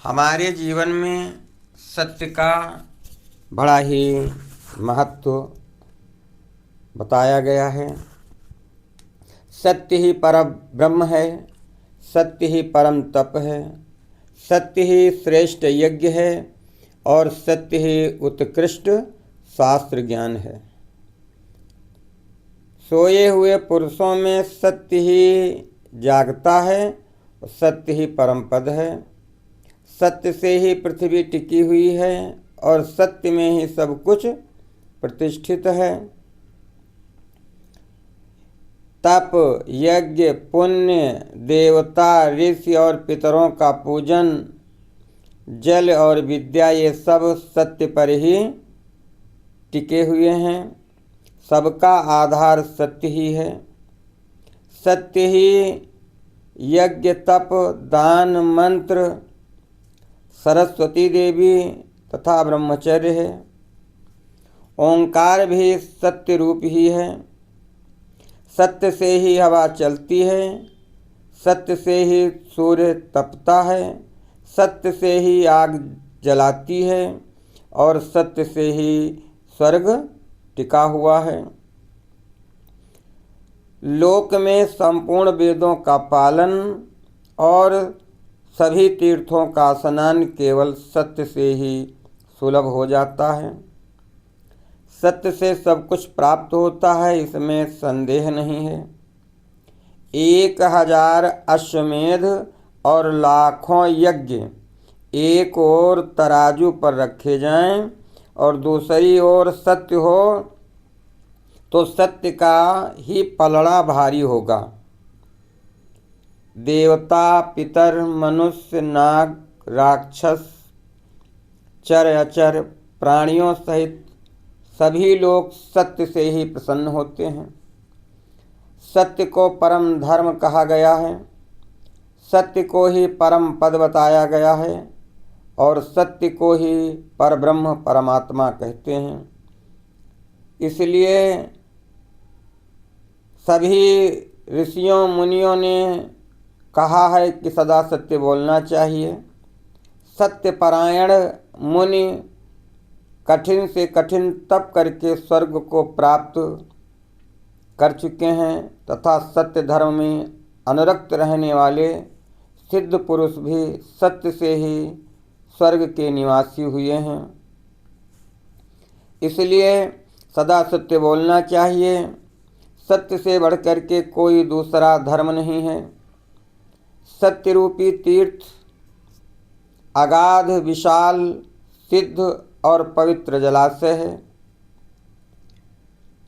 हमारे जीवन में सत्य का बड़ा ही महत्व बताया गया है। सत्य ही परम ब्रह्म है, सत्य ही परम तप है, सत्य ही श्रेष्ठ यज्ञ है और सत्य ही उत्कृष्ट शास्त्र ज्ञान है। सोए हुए पुरुषों में सत्य ही जागता है, सत्य ही परम पद है। सत्य से ही पृथ्वी टिकी हुई है और सत्य में ही सब कुछ प्रतिष्ठित है। तप, यज्ञ, पुण्य, देवता, ऋषि और पितरों का पूजन, जल और विद्या, ये सब सत्य पर ही टिके हुए हैं। सबका आधार सत्य ही है। सत्य ही यज्ञ, तप, दान, मंत्र, सरस्वती देवी तथा ब्रह्मचर्य है। ओंकार भी सत्य रूप ही है। सत्य से ही हवा चलती है, सत्य से ही सूर्य तपता है, सत्य से ही आग जलाती है और सत्य से ही स्वर्ग टिका हुआ है। लोक में संपूर्ण वेदों का पालन और सभी तीर्थों का स्नान केवल सत्य से ही सुलभ हो जाता है। सत्य से सब कुछ प्राप्त होता है, इसमें संदेह नहीं है। 1000 अश्वमेध और लाखों यज्ञ एक ओर तराजू पर रखे जाएं और दूसरी ओर सत्य हो तो सत्य का ही पलड़ा भारी होगा। देवता, पितर, मनुष्य, नाग, राक्षस, चर अचर प्राणियों सहित सभी लोग सत्य से ही प्रसन्न होते हैं। सत्य को परम धर्म कहा गया है, सत्य को ही परम पद बताया गया है और सत्य को ही परब्रह्म परमात्मा कहते हैं। इसलिए सभी ऋषियों मुनियों ने कहा है कि सदा सत्य बोलना चाहिए। सत्यपरायण मुनि कठिन से कठिन तप करके स्वर्ग को प्राप्त कर चुके हैं तथा सत्य धर्म में अनुरक्त रहने वाले सिद्ध पुरुष भी सत्य से ही स्वर्ग के निवासी हुए हैं। इसलिए सदा सत्य बोलना चाहिए। सत्य से बढ़कर के कोई दूसरा धर्म नहीं है। सत्य रूपी तीर्थ अगाध, विशाल, सिद्ध और पवित्र जलाशय है।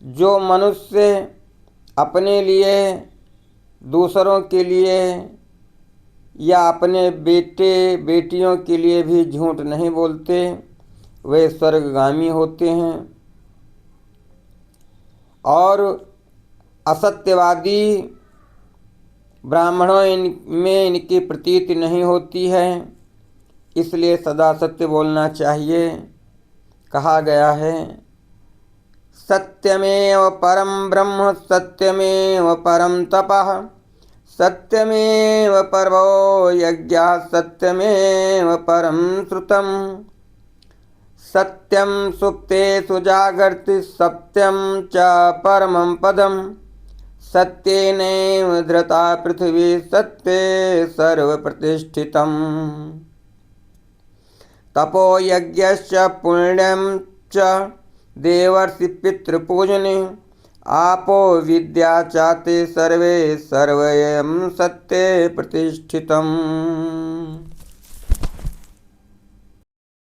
जो मनुष्य अपने लिए, दूसरों के लिए या अपने बेटे बेटियों के लिए भी झूठ नहीं बोलते, वे स्वर्गगामी होते हैं। और असत्यवादी ब्राह्मणों में इनकी प्रतीति नहीं होती है। इसलिए सदा सत्य बोलना चाहिए। कहा गया है, सत्यमेव परम ब्रह्म, सत्यमेव परम तपः, सत्यमेव परमो यज्ञः, सत्यमेव परम श्रुतम्, सत्यम सुप्तेषु जागर्ति, सत्यम च परमं पदम्, सत्येनैव धृता पृथिवी, सत्ये सर्वप्रतिष्ठितम्। तपो यज्ञश्च पुण्यं च देवर्षि पितृपूजने, आपो विद्या चाते सर्वे सर्वयं सत्ये प्रतिष्ठितम्।